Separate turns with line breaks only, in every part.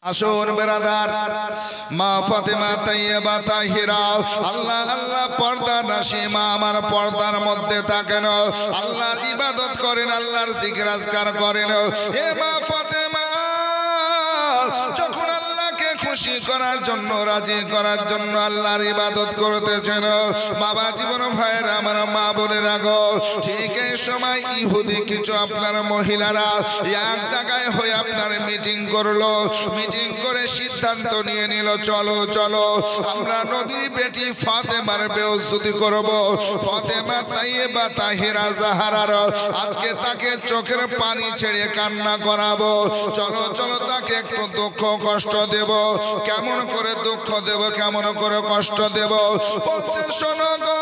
আসুন বেরাদার, মা ফাতেমা তাইয়্যিবা তাহিরা, আল্লাহ আল্লাহ পর্দা নাশি মা আমার পর্দার মধ্যে থাকেন, আল্লাহর ইবাদত করেন, আল্লাহর জিকির আজকার করেন। হে মা ফাতেমা, যখন আল্লাহকে খুশি করার জন্য, রাজি করার জন্য আল্লাহর ইবাদত করতেছেন, বাবা জীবন ভাইয়ের আমার মা বোনেরা গো, ঠিক এই সময় ইহুদি কিছু আপনার মহিলারা এক জায়গায় হয়ে আপনার মিটিং করলো। মিটিং করে সিদ্ধান্ত নিয়ে নিল, চলো চলো আমরা নবীর বেটি ফাতেমার বেইজ্জতি করব। ফাতেমা তাইয়্যিবা তাহিরা জাহরার আজকে তাকে চোখের পানি ছেড়ে কান্না করাবো। চলো চলো তাকে একটু দুঃখ কষ্ট দেব। কেমন করে দুঃখ দেব, কেমন করে কষ্ট দেব? বলছে শোনো গো,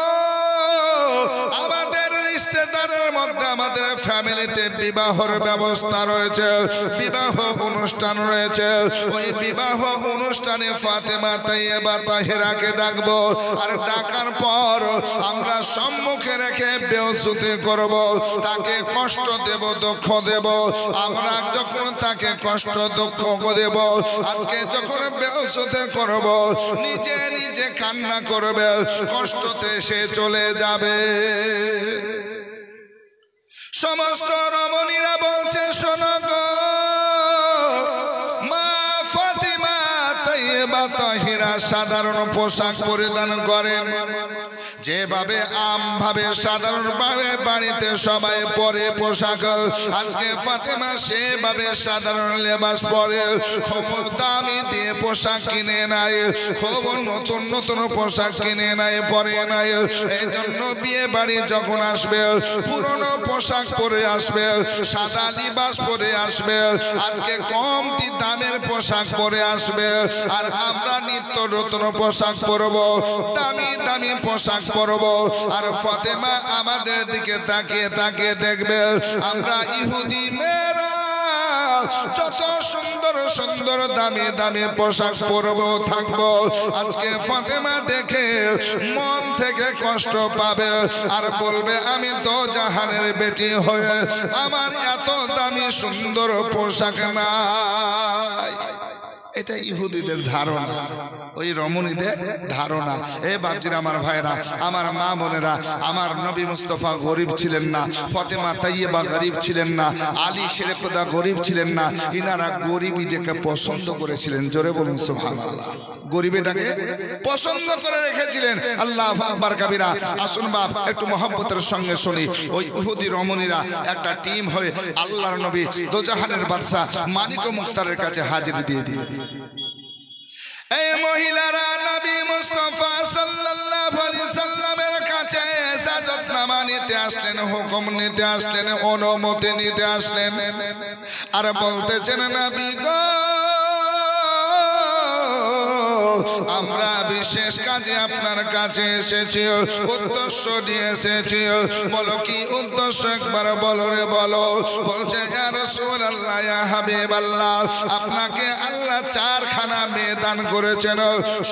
আমাদের রিশতেদারের মধ্যে, আমাদের ফ্যামিলিতে বিবাহের ব্যবস্থা রয়েছে, বিবাহ অনুষ্ঠান রয়েছে। ওই বিবাহ অনুষ্ঠানে ফাতেমা তাইয়্যিবা তাহিরাকে ডাকবো, আর ডাকার পর আমরা সম্মুখে রেখে বেইজ্জতি করব, তাকে কষ্ট দেব, দুঃখ দেব। আমরা যখন তাকে কষ্ট দুঃখ দেব, আজকে যখন বেইজ্জতি করব, নিজে নিজে কান্না করবে, কষ্টতে সে চলে যাবে। সমস্ত রমণীরা বলছে শোনো গো, মা ফাতেমা তাইয়্যিবা তাহিরা সাধারণ পোশাক পরিধান করেন, যেভাবে আমভাবে সাধারণভাবে বাড়িতে সবাই পরে পোশাক, আজকে ফাতেমা সেভাবে সাধারণ লেবাস পরে, খুব দামি দিয়ে পোশাক কিনে নাই, খুব নতুন নতুন পোশাক কিনে নাই, পরে নাই। এই জন্য বিয়ে বাড়ি যখন আসবে, পুরনো পোশাক পরে আসবে, সাদা লিবাস পরে আসবে, আজকে কম দামের পোশাক পরে আসবে। আর আমরা নিত্য নতুন পোশাক পরবো, দামি দামি পোশাক পরবো। আর ফাতেমা আমাদের দিকে তাকিয়ে তাকিয়ে দেখবে, আমরা ইহুদি মেয়েরা যত সুন্দর সুন্দর দামি দামি পোশাক পরবো থাকবো, আজকে ফাতেমা দেখে মন থেকে কষ্ট পাবে, আর বলবে আমি তো জাহানের বেটি হয়ে আমার এত দামি সুন্দর পোশাক নাই। এটা ইহুদিদের ধারণা, ওই রমণীদের ধারণা। এ বাপজিরা, আমার ভাইরা, আমার মা বোনেরা, আমার নবী মুস্তাফা গরিব ছিলেন না, ফাতেমা তাইয়্যিবা গরিব ছিলেন না, আলী শেরে খোদা গরিব ছিলেন না। ইনারা গরিবীটাকে পছন্দ করেছিলেন। জোরে বলুন সুবহানাল্লাহ। গরিবীটাকে পছন্দ করে রেখেছিলেন। আল্লাহু আকবার কাবীরা। আসুন বাপ একটু মহব্বতের সঙ্গে শুনি। ওই ইহুদি রমণীরা একটা টিম হয়ে আল্লাহর নবী দোজাহানের বাদশা মালিক ও মুখতারের কাছে হাজিরি দিয়ে দিলেন। এই মহিলারা নবী মুস্তাফা সাল্লাল্লাহু আলাইহি সাল্লামের কাছে ইজাজতনামা নিতে আসলেন, হুকুম নিতে আসলেন, অনুমতি নিতে আসলেন। আর বলতেছেন, নবী গো, আমরা বিশেষ কাজে আপনার কাছে এসেছি, উদ্দেশ্য নিয়ে এসেছি। বলো কি উদ্দেশ্য, একবার বলো রে বলো। বলছে ইয়া রাসূলুল্লাহ, ইয়া হাবিবাল্লাহ, আপনাকে আল্লাহ চারখানা মেয়ে দান করেছেন,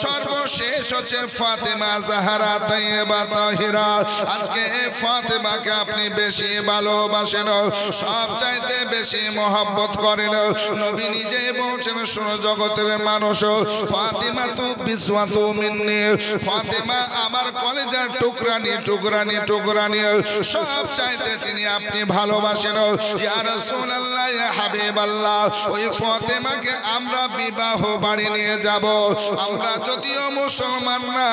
সর্বশেষ হচ্ছে ফাতেমা জাহরা তাইয়্যিবা তাহিরা। আজকে এই ফাতেমাকে আপনি বেশি ভালোবাসেন, সব চাইতে বেশি মহব্বত করেন। নবী নিজেই বলছেন, শোনো জগতের মানুষ, ফাতেমা তু বিসওয়াতু মিন্নি, ফাতেমা আমার কলেজার টুকরানি টুকরানি টুকরানি, সব চাইতে তিনি আপনি ভালোবাসেন। ইয়া রাসূলুল্লাহ, ইয়া হাবিবাল্লাহ, ওই ফাতেমাকে আমরা বিবাহ বাড়ি নিয়ে যাব। আমরা যদিও মুসলমান না,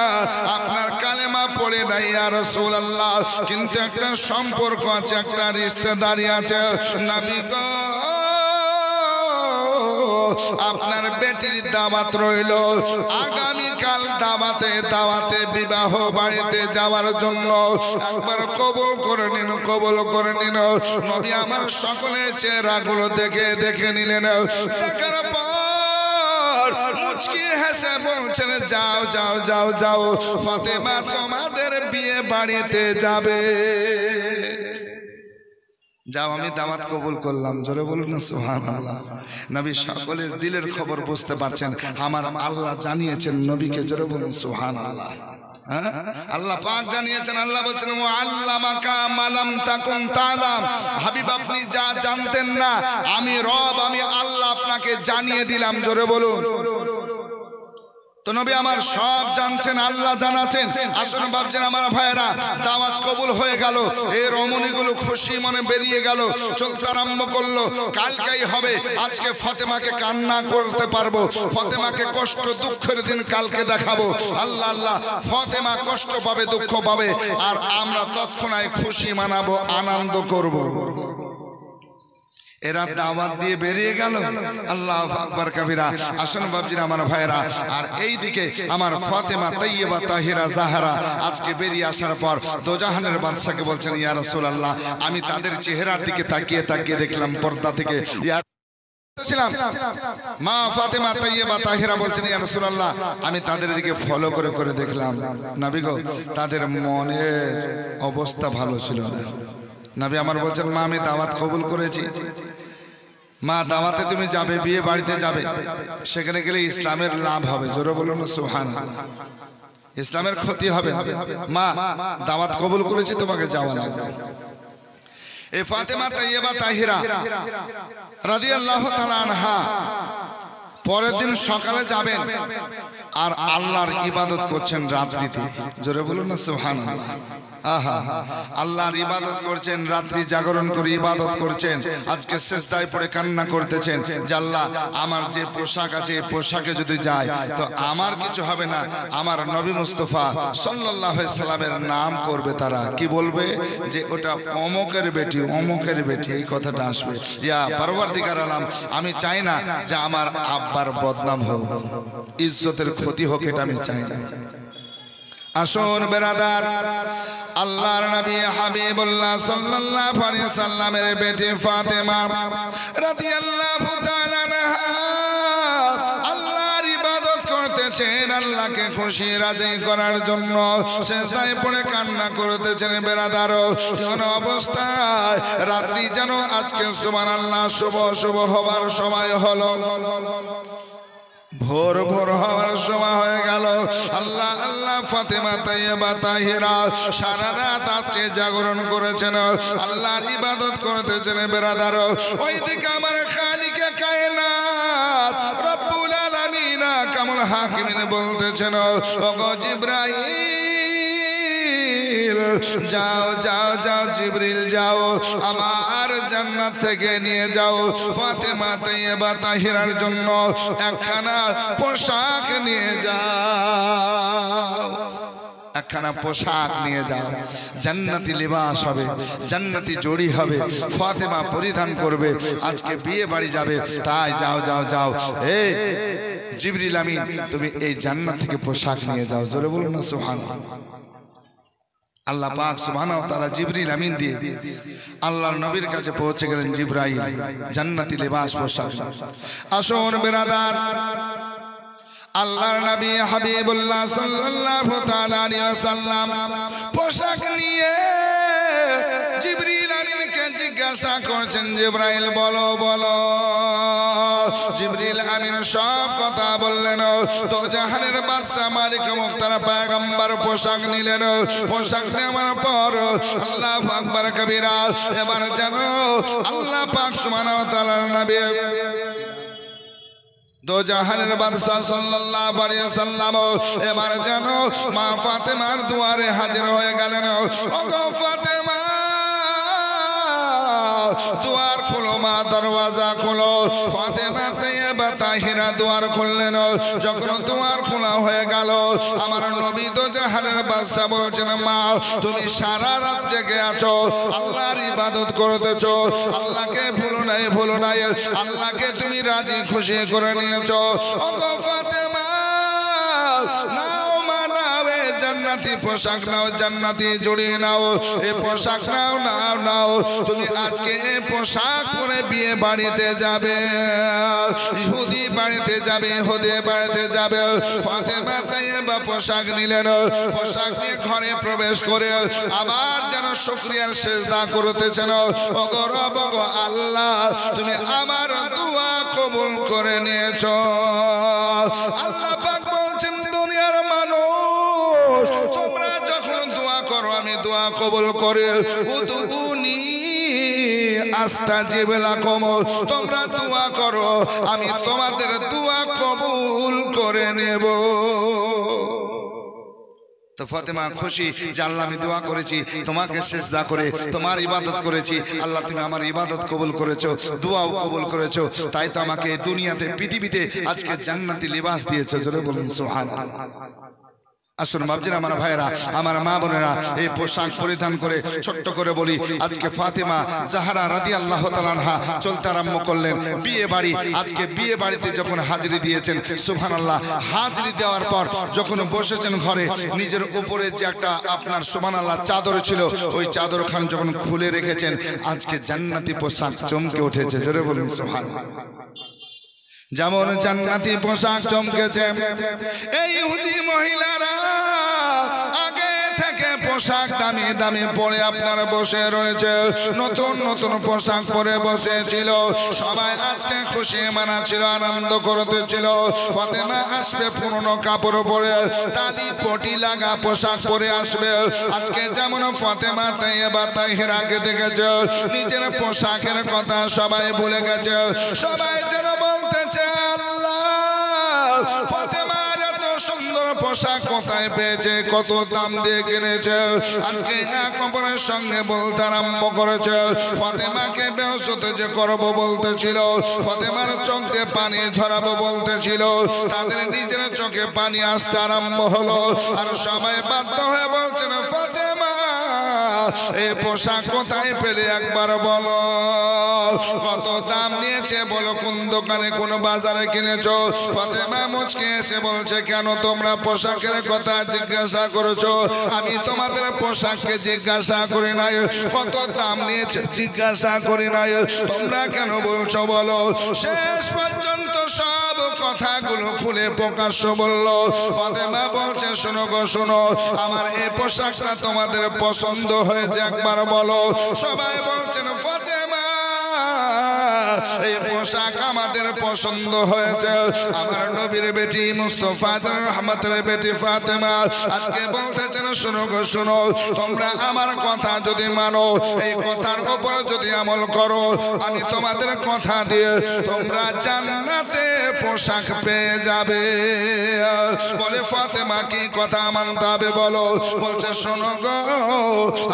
আপনার কালেমা পড়ে নাই ইয়া রাসূলুল্লাহ, কিন্তু একটা সম্পর্ক আছে, একটা রিশতেদারি আছে। নবী গো, আপনার বেটির দাওয়াত রইল, আগামীকাল দাওয়াতে বিবাহ বাড়িতে যাওয়ার জন্য একবার কবুল করে নিন, কবুল করে নিন। নবী আমার সকলের চেহারাগুলো দেখে নিলেন। দেখার পর মুচকি হেসে বলছেন, যাও যাও যাও যাও, ফাতেমা তোমাদের বিয়ে বাড়িতে যাবে। যাও, আমি দাওয়াত কবুল করলাম। জোরে বলুন না সুবহানাল্লাহ। নবী সকলের দিলের খবর বুঝতে পারছেন, আমার আল্লাহ জানিয়েছেন নবীকে। জোরে বলুন সুবহানাল্লাহ। আল্লাহ পাক জানিয়েছেন, আল্লাহ বলছেন আল্লামাকা মালাম তাকুন তাআলাম, হাবিব আপনি যা জানতেন না আমি রব, আমি আল্লাহ আপনাকে জানিয়ে দিলাম। জোরে বলুন। তো নবী আমার সব জানছেন, আল্লাহ জানাচ্ছেন। আসুন ভাবছেন আমার ভাইয়েরা, দাওয়াত কবুল হয়ে গেল, এই রমণীগুলো খুশি মনে বেরিয়ে গেল, চলতে আরম্ভ করলো। কালকেই হবে, আজকে ফাতেমাকে কান্না করতে পারবো, ফাতেমাকে কষ্ট দুঃখের দিন কালকে দেখাবো। আল্লাহ আল্লাহ, ফাতেমা কষ্ট পাবে, দুঃখ পাবে, আর আমরা তৎক্ষণাৎ খুশি মানাবো, আনন্দ করব। এরা দাওয়াত দিয়ে বেরিয়ে গেল। আল্লাহু আকবার কবিরা। আসুন বাবজিরা আমার ভাইরা, আর এই দিকে আমার ফাতেমা তাইয়্যিবা তাহিরা জাহরা আজকে বেরিয়ে আসার পর দোজাহানের বাদশাকে বলছেন, ইয়া রাসূলুল্লাহ, আমি তাদের চেহারার দিকে তাকিয়ে তাকিয়ে দেখলাম পর্দা থেকে, মা ফাতেমা তাইয়্যিবা তাহিরা বলছেন, ইয়া রাসূলুল্লাহ, আমি তাদের দিকে ফলো করে করে দেখলাম নবী গো, তাদের মনের অবস্থা ভালো ছিল না। নবী আমার বলছেন, মা আমি দাওয়াত কবুল করেছি, মা দাওয়াতে তুমি যাবে, বিয়ে বাড়িতে যাবে, সেখানে গেলে ইসলামের লাভ হবে। জোরে বলুন সুবহানাল্লাহ। ইসলামের ক্ষতি হবে না। মা দাওয়াত কবুল করেছি, তোমাকে যাওয়া লাগবে। এই ফাতেমা তাইয়্যিবা তাহিরা রাদিয়াল্লাহু তাআলা আনহা পরের দিন সকালে যাবেন আর আল্লাহর ইবাদত করছেন রাত্রিতে। জোরে বলুন না সুবহানাল্লাহ। আহা, আল্লাহর ইবাদত করছেন, রাত্রি জাগরণ করে ইবাদত করছেন। আজকে সিজদায় পড়ে কান্না করতেছেন যে আল্লাহ, আমার যে পোশাক আছে এই পোশাকে যদি যায় তো আমার কিছু হবে না, আমার নবী মুস্তাফা সাল্লাল্লাহু আলাইহি সাল্লামের নাম করবে, তারা কি বলবে যে ওটা অমুকের বেটি, অমুকের বেটি, এই কথাটা আসবে। ইয়া পরওয়ারদিগার আলম, আমি চাই না যে আমার আব্বার বদনাম হোক, ইজ্জতের ক্ষতি হোক, এটা আমি চাই না। আসুন বেরাদার, আল্লাহর নবী হাবিবুল্লাহ সাল্লাল্লাহু আলাইহি সাল্লামের বেটি ফাতেমা রাদিয়াল্লাহু তাআলা আনহা আল্লাহর ইবাদত করতেছেন, আল্লাহকে খুশি রাজি করার জন্য সিজদায় পড়ে কান্না করতেছেন। বেরাদার, কোন অবস্থায় রাত্রি যেন আজকে সুবহানাল্লাহ শুভ শুভ হবার সময় হলো, ভোর ভোর হওয়ার সময় হয়ে গেল। আল্লাহ আল্লাহ, ফাতেমা তাইয়্যিবা তাহিরা সারা রাত আজকে জাগরণ করেছেন, আল্লাহর ইবাদত করতেছেন। বেরাদার, ওইদিকে আমার খালিকে কায়নাত রব্বুল আলামিন কামুল হাকিমিন বলতেছেন, ওগো জিবরাইল, যাও যাও যাও, জিবরিল যাও, আমার জান্নাত থেকে নিয়ে যাও ফাতেমা তাইয়্যিবা তাহিরার জন্য একখানা পোশাক নিয়ে যাও, একখানা পোশাক নিয়ে যাও, জান্নাতি লিবাস হবে, জান্নাতি জড়ি হবে, ফাতেমা পরিধান করবে, আজকে বিয়ে বাড়ি যাবে। তাই যাও যাও যাও, এই জিবরিল আমিন, তুমি এই জান্নাত থেকে পোশাক নিয়ে যাও। জোরে বলুন না সুবহানাল্লাহ। আল্লাহ পাক সুবহানাহু ওয়া তাআলা জিবরিল আমিন দিয়ে আল্লাহর নবীর কাছে পৌঁছে গেলেন জিবরাইল জান্নাতি লিবাস পোশাক। আসুন বেরাদার, আল্লাহর নবী হাবিবুল্লাহ সাল্লাল্লাহু তাআলা আলাইহি ওয়াসাল্লাম পোশাক নিয়ে জিবরিল আমিনকে জিজ্ঞাসা করছেন, জিবরাইল বলো বলো। জিবরিল আমিন সব কথা বললেন। তো জাহানের বাদশা মালিক মুখতার পয়গম্বর পোশাক নিলেন। পোশাক নেওয়ার পর আল্লাহু আকবার কবিরা, এবার জানো আল্লাহ পাক সুবহানাহু ওয়া তাআলার নবী দো জাহানের বাদশা সাল্লাল্লাহু আলাইহি ওয়াসাল্লাম এবার যেন মা ফাতেমার দুয়ারে হাজির হয়ে গেলেন। ওগো ফাতেমা, দুয়ার খোলো মা, দরওয়াজা খোলো। ফাতেমা তাইয়্যিবা তাহিরা দুয়ার খুললেন। যখন দুয়ার খোলা হয়ে গেল, আমার নবী দো জাহানের বাদশা বলছেন, মা তুমি সারা রাত জেগে আছো, আল্লাহর ইবাদত করতেছো, আল্লাহকে ভুলো নাই, ভুলো নাই, আল্লাহকে তুমি রাজি খুশি করে নিয়েছো। ওগো ফাতেমা, নাও মা নাও, জান্নাতি পোশাক নাও, জান্নাতি জড়ি নাও, এ পোশাক নাও নাও নাও, তুমি আজকে এই পোশাক পরে বিয়ে বাড়িতে যাবে, ইহুদি বাড়িতে যাবে, ইহুদি বাড়িতে যাবে। ফাতেমা তাইয়্যিবা পোশাক নিলেন। পোশাক নিয়ে ঘরে প্রবেশ করে আবার যেন শুকরিয়ার সিজদা করতেছেন। ওগো রব, ওগো আল্লাহ, তুমি আমার দোয়া কবুল করে নিয়েছো। আল্লাহ পাক বলছেন, দুনিয়ার মানুষ দোয়া কবুল করে উদউনি আস্তাজিব লাকুম তোমরা দোয়া করো আমি তোমাদের দোয়া কবুল করে নেব তো ফাতেমা খুশি যে আল্লাহ আমি দোয়া করেছি তোমাকে সিজদা করে তোমার ইবাদত করেছি আল্লাহ তুমি আমার ইবাদত কবুল করেছো দোয়াও কবুল করেছো তাই তো আমাকে দুনিয়াতে পৃথিবীতে আজকে জান্নাতি লিবাস দিয়েছো জোরে বলুন সুবহানাল্লাহ আসুন বাবজিরা আমার ভাইরা আমার মা বোনেরা এই পোশাক পরিধান করে ছোট্ট করে বলি আজকে ফাতেমা জাহরা রাদিয়াল্লাহু তাআলা আনহা চলতে আরম্ভ করলেন বিয়ে বাড়ি আজকে বিয়ে বাড়িতে যখন হাজিরি দিয়েছেন সুবহানাল্লাহ হাজিরি দেওয়ার পর যখন বসেছেন ঘরে নিজের উপরে যে একটা আপনার সুবহানাল্লাহ চাদর ছিল ওই চাদর খান যখন খুলে রেখেছেন আজকে জান্নাতি পোশাক চমকে উঠেছে জোরে বলুন সুবহানাল্লাহ যেমন জান্নাতি পোশাক চমকেছে এই ইহুদি মহিলারা আগে থেকে পোশাক দামি দামি পরে আপনার বসে রয়েছে নতুন নতুন পোশাক পরে বসেছিল সবাই আজকে খুশি মানাচ্ছিল আনন্দ করতেছিল ফাতেমা আসবে পুরনো কাপড় পরে তালি পটি লাগা পোশাক পরে আসবে আজকে যেমন ফাতেমা তাইয়্যিবা তাহিরাকে দেখেছে নিজের পোশাকের কথা সবাই ভুলে গেছে সবাই যেন বলতেছে আল্লাহ ফাতেমার এত সুন্দর পোশাক কোথায় পেয়েছে কত দাম দিয়ে কিনেছে আজকে এক অপরের সঙ্গে বলতে আরম্ভ করেছে ফাতেমাকে বেহুশ যে করবো বলতেছিল ফাতেমার চোখ দিয়ে পানি ঝরাবো বলতেছিল তাদের নিজের চোখে পানি আসতে আরম্ভ হলো আর সবাই বাধ্য হয়ে বলছেন ফাতেমা এই পোশাক কোথায় পেলে একবার বলো কত দাম নিয়েছে বলো কোন দোকানে কোন বাজারে কিনেছো ফাতেমা মুচকে এসে বলছে কেন তোমরা পোশাকের কথা জিজ্ঞাসা করেছো আমি তোমাদের পোশাককে জিজ্ঞাসা করি নাই কত দাম নিয়েছে জিজ্ঞাসা করি নাই তোমরা কেন বলছো বলো শেষ পর্যন্ত সব কথাগুলো খুলে প্রকাশ্য বললো ফাতেমা বলছে শোনো গো শোনো আমার এই পোশাকটা তোমাদের পছন্দ হয়েছে একবার বলো সবাই বলছেন ফাতেমা এই পোশাক আমাদের পছন্দ হয়েছে আমার নবীর বেটি মুস্তাফা রহমতের বেটি ফাতেমা আজকে বলতেছেন শোনো গো শোনো তোমরা আমার কথা যদি মানো এই কথার উপর যদি আমল করো আমি তোমাদের কথা দিয়ে তোমরা জান্নাতে পোশাক পেয়ে যাবে বলে ফাতেমা কি কথা মানতে হবে বলো বলছে শোনো গো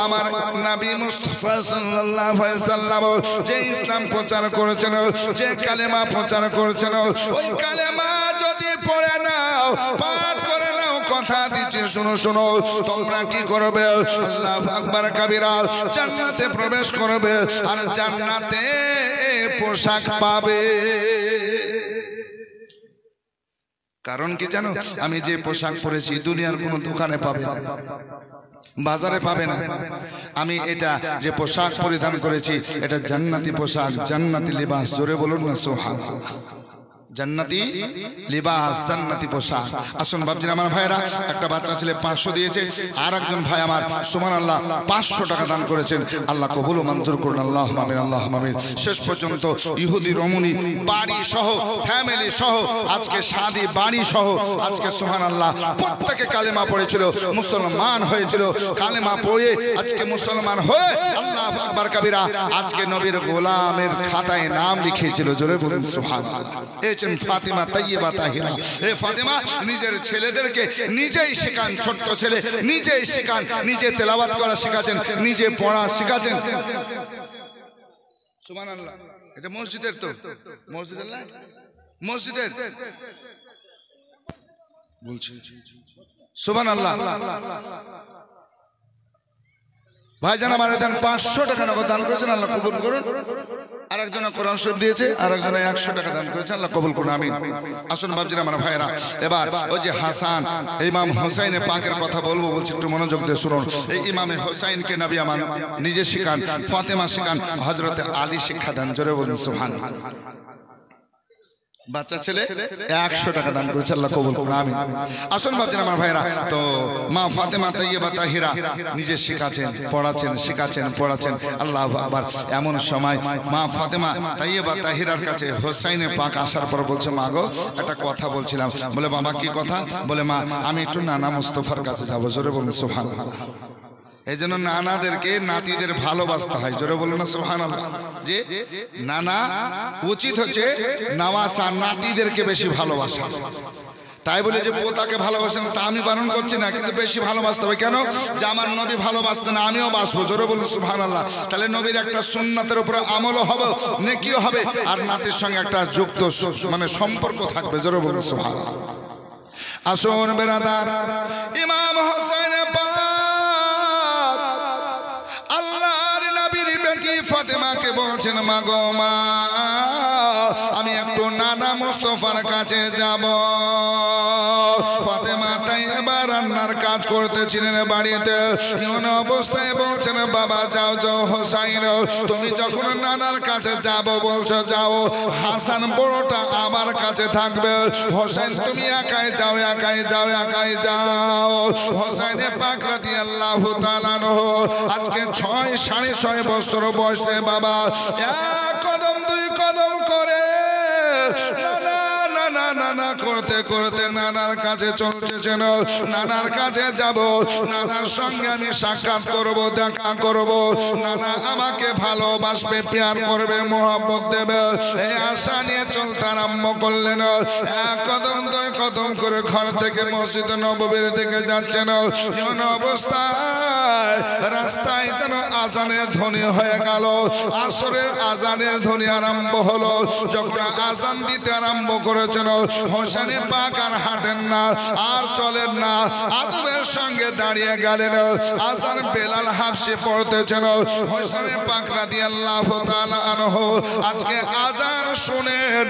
আমার নবী মুস্তাফা সাল্লাল্লাহু আলাইহি সাল্লাম যে ইসলাম প্রচার করেছেন যে কালেমা প্রচার করেছেন ওই কালেমা যদি পড়ে নাও পাঠ করে নাও কথা দিচ্ছি শুনো শুনো তোমরা কি করবে আল্লাহু আকবার কাবীরা জান্নাতে প্রবেশ করবে আর জান্নাতে পোশাক পাবে কারণ কি জানো আমি যে পোশাক পরেছি দুনিয়ার কোনো দোকানে পাবে না বাজারে পাবে না আমি এটা যে পোশাক পরিধান করেছি এটা জান্নাতি পোশাক জান্নাতি লিবাস জোরে বলুন না সুবহানাল্লাহ জান্নাতি লিবাস জান্নাতি পোশাক আসুন বাপজিরা আমার ভাইরা একটা বাচ্চা ছেলে 500 দিয়েছে আর একজন ভাই আমার সুবহানাল্লাহ 500 টাকা দান করেছেন আল্লাহ কবুল ও মঞ্জুর করুন আল্লাহুম্মা আমিন আল্লাহুম্মা আমিন শেষ পর্যন্ত ইহুদি রমণী বাড়ি সহ ফ্যামিলি সহ আজকে শাদী বাড়ি সহ আজকে সুবহানাল্লাহ প্রত্যেকে কালেমা পড়েছিল মুসলমান হয়েছিল কালেমা পড়ে আজকে মুসলমান হয়ে আল্লাহু আকবার কবিরা আজকে নবীর গোলামের খাতায় নাম লিখিয়েছিল জোরে বলুন সুবহানাল্লাহ ফাতেমা তাইয়্যিবা তাহিরা এই ফাতেমা নিজের ছেলেদেরকে নিজেই শেখান ছোট্ট ছেলে নিজেই শেখান নিজে তেলাওয়াত করা শেখাচ্ছেন নিজে পড়া শেখাচ্ছেন সুবহানাল্লাহ এটা মসজিদের তো মসজিদের না মসজিদের বলছি সুবহানাল্লাহ ভাইজান আমার দেন 500 টাকা নগদ দান করেছেন আল্লাহ কবুল করুন আরেকজন কোরআন শরীফ দিয়েছে আরেকজন 100 টাকা দান করেছে আল্লাহ কবুল করুন আমিন আসুন বাপজিরা আমার ভাইরা এবার ওই যে হাসান ইমাম হোসেনের পাকের কথা বলবো বলছি একটু মনোযোগ দিয়ে শুনুন এই ইমামে হোসেনকে নবী আমার নিজে শিখান ফাতেমা শিখান হযরত আলী শিক্ষা দেন জোরে বলুন সুবহানাল্লাহ বাচ্চা ছেলে 100 টাকা দান করেছে আল্লাহ কবুল করুন আমিন আসুন বাপজিরা আমার ভাইরা তো মা ফাতেমা তাইয়্যিবা তাহিরা নিজে শিখাচ্ছেন পড়াচ্ছেন শিখাচ্ছেন পড়াচ্ছেন আল্লাহু আকবার এমন সময় মা ফাতেমা তাইয়্যিবা তাহিরার কাছে হোসেন পাক আসার পর বলছে মা গো একটা কথা বলছিলাম বলে বাবা কি কথা বলে মা আমি একটু নানা মুস্তাফার কাছে যাব জোরে বলুন সুবহানাল্লাহ এই জন্য নানাদেরকে নাতিদের ভালোবাসতে হয়। জোরে বলুন না সুবহানাল্লাহ। যে নানা উচিত হচ্ছে নামাজ আর নাতিদেরকে বেশি ভালোবাসা। তাই বলে যে পোতাকে ভালোবাসেন তা আমি বারণ করছি না, কিন্তু বেশি ভালোবাসতে হবে। কেন? যে আমার নবী ভালোবাসতেন, আমিও বাসবো। জোরে বলুন সুবহানাল্লাহ। তাহলে নবীর একটা সুন্নাতের উপরে আমলও হবে, নেকিও হবে, আর নাতির সঙ্গে একটা যুক্ত মানে সম্পর্ক থাকবে। জোরে বলুন সুবহানাল্লাহ। আসুন বেরাদার, ইমাম হোসেন পাক আল্লাহর নবীর বেটি ফাতেমাকে বলছেন, মা গো মা, আমি একটু নানা মুস্তাফার কাছে যাব। ফাতেমা তাই এবার রান্নার কাজ করতেছিলেন বাড়িতে। এমন অবস্থায় বলছেন, বাবা যাও যাও হোসাইন, তুমি যখন নানার কাছে যাব বলছো যাও, হাসান বড়টা আমার কাছে থাকবে। হোসেন তুমি একাই যাও, একাই যাও, একাই যাও। হোসেনে পাক রাদিয়াল্লাহু তাআলা আনহু আজকে 6.5 বছর বয়সে বাবা এক কদম দুই কদম করে নানা নানা নানা করতে করতে নানার কাছে চলছেন। নানার কাছে যাব, নানার সঙ্গে আমি সাক্ষাৎ করব, দেখা করব, নানা আমাকে ভালোবাসবে, প্যার করবে, মোহাম্মত দেবে, এই আশা নিয়ে চলতে আরম্ভ করলেন। এক কদম দুই কদম করে ঘর থেকে মসজিদ নববীর দিকে যাচ্ছেন। এমন অবস্থায় রাস্তায় যেন আজানের ধ্বনি হয়ে গেল। আসরের আজানের ধ্বনি আরম্ভ হলো। যখন আজান দিতে আরম্ভ করেছেন, হোসেন পাক আর হাঁটেন না, আর চলেন না, আদবের সঙ্গে দাঁড়িয়ে গেলেন। আজান বেলাল হাফসি পড়তেছেন। হোসেন পাক রাদিয়াল্লাহু তাআলা আনহু আজকে আজান শুনেন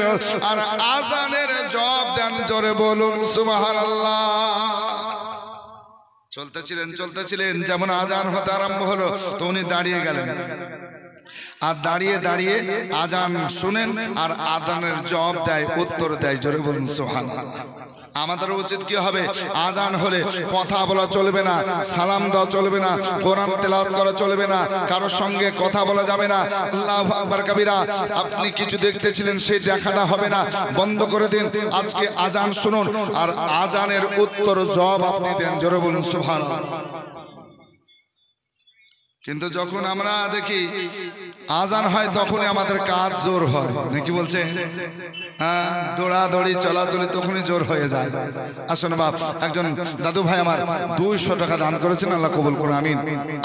আর আজানের জবাব দেন। জোরে বলুন সুবহানাল্লাহ। চলতেছিলেন, যেমন আজান হতে আরম্ভ হলো তো উনি দাঁড়িয়ে গেলেন। আর দাঁড়িয়ে দাঁড়িয়ে আজান শুনেন আর আজানের জবাব দেয়, উত্তর দেয়। জোরে বলুন সুবহানাল্লাহ। আমাদের উচিত কি হবে? আজান হলে কথা বলা চলবে না, সালাম দেওয়া চলবে না, কোরআন তেলাওয়াত করা চলবে না, কারোর সঙ্গে কথা বলা যাবে না। আল্লাহু আকবার কবিরা। আপনি কিছু দেখতেছিলেন, সেই দেখাটা হবে না, বন্ধ করে দিন। আজকে আজান শুনুন আর আজানের উত্তর জবাব আপনি দেন। জোরে বলুন সুবহানাল্লাহ। কিন্তু যখন আমরা দেখি আজান হয় তখনই আমাদের কাজ জোর হয়, নাকি বলছে? হ্যাঁ, দৌড়াদৌড়ি চলাচলি তখনই জোর হয়ে যায়। আসুন বাপ, একজন দাদু ভাই আমার 200 টাকা দান করেছেন, আল্লাহ কবুল করুন, আমিন।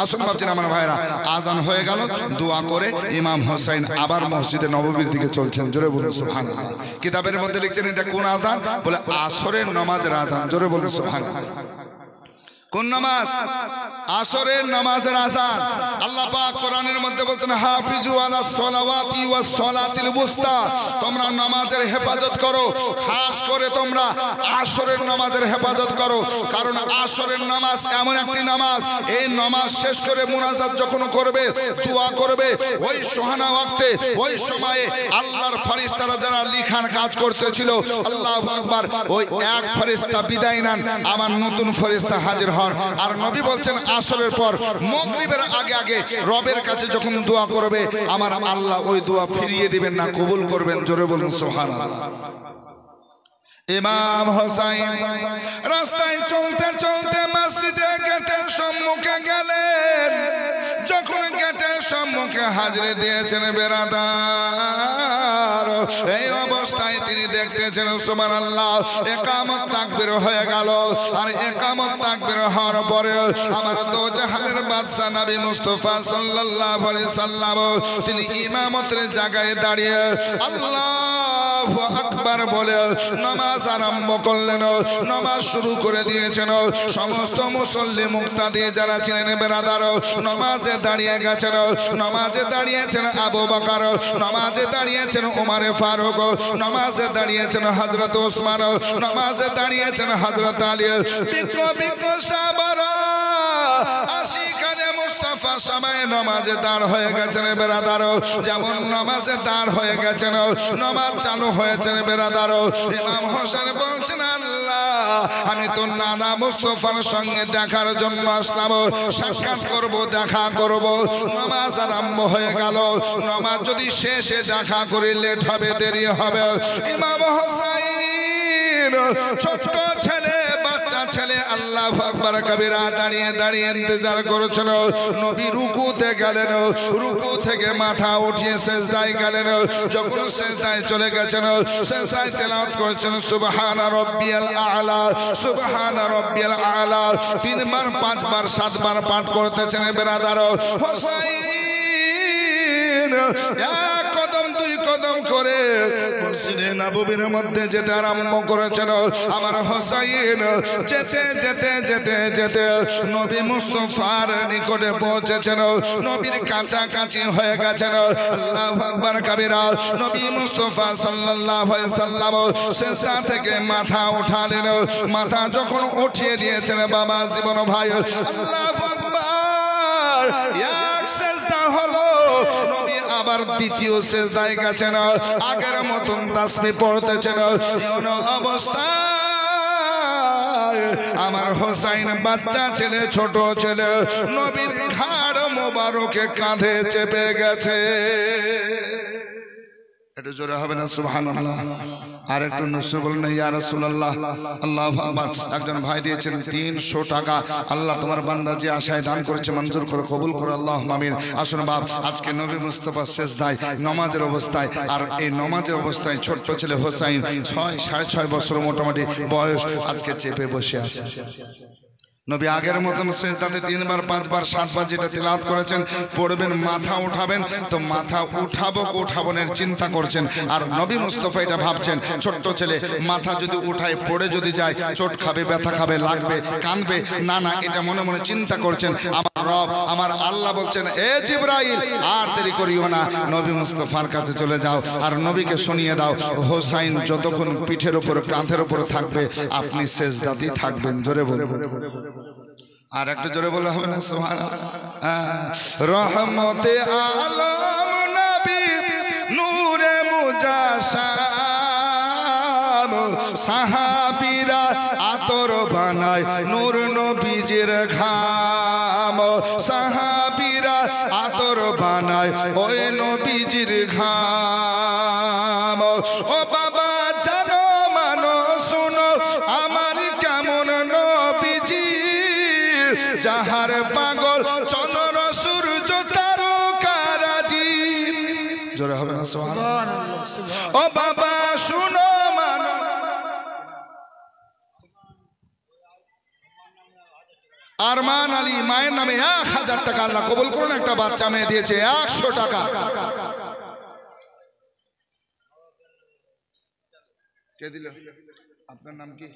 আসুন বাপজিন আমার ভাইরা, আজান হয়ে গেল, দোয়া করে ইমাম হোসেন আবার মসজিদে নববীর দিকে চলছেন। জোরে বলুন সুবহানাল্লাহ। কিতাবের মধ্যে লিখছেন এটা কোন আজান? বলে আসরের নামাজের আজান। জোরে বলুন সুবহানাল্লাহ। কোন নামাজ? আসরের নামাজের আযান। আল্লাহ পাক কোরআনের মধ্যে বলছেন, হাফিজু আলাস সালাওয়াতি ওয়াস সালাতিল বুস্তা, তোমরা নামাজের হেফাজত করো, খাস করে তোমরা আসরের নামাজের হেফাজত করো। কারণ আসরের নামাজ এমন একটি নামাজ, এই নামাজ শেষ করে মুনাজাত যখন করবে, দোয়া করবে, ওই সোহানা ওয়াক্তে, ওই সময়ে আল্লাহর ফেরেশতারা যারা লিখার কাজ করতেছিল, আল্লাহু আকবার, ওই এক ফেরেশতা বিদায় নেন, আবার নতুন ফেরেশতা হাজির হয়। আর নবী বলছেন আসরের পর মাগরিবের আগে আগে রবের কাছে যখন দোয়া করবে, আমার আল্লাহ ওই দোয়া ফিরিয়ে দিবেন না, কবুল করবেন। জোরে বলুন সুবহানাল্লাহ। ইমাম হোসেন রাস্তায় চলতে চলতে মসজিদে গেটের সম্মুখে গেলেন। যখন গেটের সম্মুখে হাজির দিয়েছেন বেরাদার, এই অবস্থায় তিনি দেখতেছেন সুবহানাল্লাহ, ইকামত তাকবীর হয়ে গেল। আর ইকামত তাকবীর হওয়ার পরে আমার দো জাহানের বাদশা নবী মুস্তাফা সাল্লাল্লাহু আলাইহি সাল্লাম তিনি ইমামতের জায়গায় দাঁড়িয়ে আল্লাহু আকবার বলে নামাজ আরম্ভ করলেন, নামাজ শুরু করে দিয়েছেন। সমস্ত মুসল্লি মুক্তাদি যারা ছিলেন বেরাদার নামাজে দাঁড়িয়ে গেছেন। নামাজে দাঁড়িয়েছেন আবু বকর, নামাজে দাঁড়িয়েছেন ওমরে ফারুক, নামাজে দাঁড়িয়েছেন হযরত ওসমান, নামাজে দাঁড়িয়েছেন হযরত আলী। বিজ্ঞ বিজ্ঞ সাহাবারা আশিকানে মুস্তাফা সবাই নামাজে দাঁড় হয়ে গেছেন বেরাদার। যেমন নামাজে দাঁড় হয়ে গেছেন, নামাজ চালু হয়েছেন বেরাদার। ইমাম হোসেন বলছেন, আল্লাহ আমি তো নানা মুস্তাফার সঙ্গে দেখার জন্য আসলাম, সাক্ষাৎ করব, দেখা করব। নামাজ আরম্ভ হয়ে গেল। নামাজ যদি শেষে দেখা করি লেট হবে, দেরি হবে। ইমাম হোসেন ছোট্ট ছেলে, বাচ্চা ছেলে আল্লাহু আকবার কবিরা দাঁড়িয়ে দাঁড়িয়ে ইন্তজার করেছিল নবী রুকুতে গেলেন রুকু থেকে মাথা উঠিয়ে সিজদায় গেলেন যখন সিজদায় চলে গেছেন সিজদায় তেলাওয়াত করেছেন সুবহানা রাব্বিয়াল আ'লা সুবহানা রাব্বিয়াল আ'লা তিনবার পাঁচবার সাতবার পাঠ করতেছেন বেরাদার হোসেন এক কদম দুই কদম করে মসজিদে নববীর মধ্যে যেতে আরম্ভ করেছেন আমার হোসেন যেতে যেতে যেতে যেতে নবী মুস্তাফার নিকটে পৌঁছেছেন নবীর কাছাকাছি হয়ে গেছেন আল্লাহু আকবার কবিরা নবী মুস্তাফা সাল্লাল্লাহু আলাইহি সাল্লাম সিজদা থেকে মাথা উঠালেন মাথা যখন উঠিয়ে দিয়েছেন বাবা জীবন ভাই আল্লাহু আকবার এক সিজদা হলো নবী আবার দ্বিতীয় সিজদায় গেছেন আগের মতন তাসবিহ পড়তেছেন এমন অবস্থায় আমার হোসেন বাচ্চা ছেলে ছোট ছেলে নবীর ঘাড় মোবারকে কাঁধে চেপে গেছে একটু জোরে হবে না সুবহানাল্লাহ আর একটু নসর বলেন না ইয়া রাসূলুল্লাহ আল্লাহু আকবার একজন ভাই দিয়েছেন 300 টাকা আল্লাহ তোমার বান্দা যে আশায় দান করেছে মঞ্জুর করে কবুল করে আল্লাহুম্মা আমিন আসুন বাপ আজকে নবী মুস্তাফা সিজদায় নামাজের অবস্থায় আর এই নামাজের অবস্থায় ছোট ছেলে হোসেন 6.5 বছর মোটামুটি বয়স আজকে চেপে বসে আছে নবী আগের মতন সিজদাতে তিনবার পাঁচবার সাতবার যেটা তিলাওয়াত করেছেন পড়বেন মাথা উঠাবেন তো মাথা উঠাবোনের চিন্তা করছেন আর নবী মুস্তাফা এটা ভাবছেন ছোট্ট ছেলে মাথা যদি উঠায় পড়ে যদি যায় চোট খাবে ব্যথা খাবে লাগবে কানবে না না এটা মনে মনে চিন্তা করছেন আমার রব আমার আল্লাহ বলছেন এ জিবরাইল আর দেরি করিও না নবী মুস্তাফার কাছে চলে যাও আর নবীকে শুনিয়ে দাও হোসেন যতক্ষণ পিঠের উপর কাঁধের উপর থাকবে আপনি সিজদাতেই থাকবেন জোরে বলুন আর একটু জোরে বলা হবে না সুবহানাল্লাহ রহমতে আলম নবী নূরে মুজাসসাম সাহাবীরা আতর বানায় নূর নবীজির ঘাম সাহাবীরা আতর বানায় ওই নবীজির ঘাম ও বাবা জানো মানো শুনো আমার কেমন নবীজি যাহার পাগল চন্দ্র সূর্য তারকারাজি জোরে হবে না সুবহানাল্লাহ ও বাবা শুনো মানো আরমান আলী মায়ের নামে 1000 টাকা আল্লাহ কবুল করুন একটা বাচ্চা মেয়ে দিয়েছে 100 টাকা কে দিল আপনার নাম কি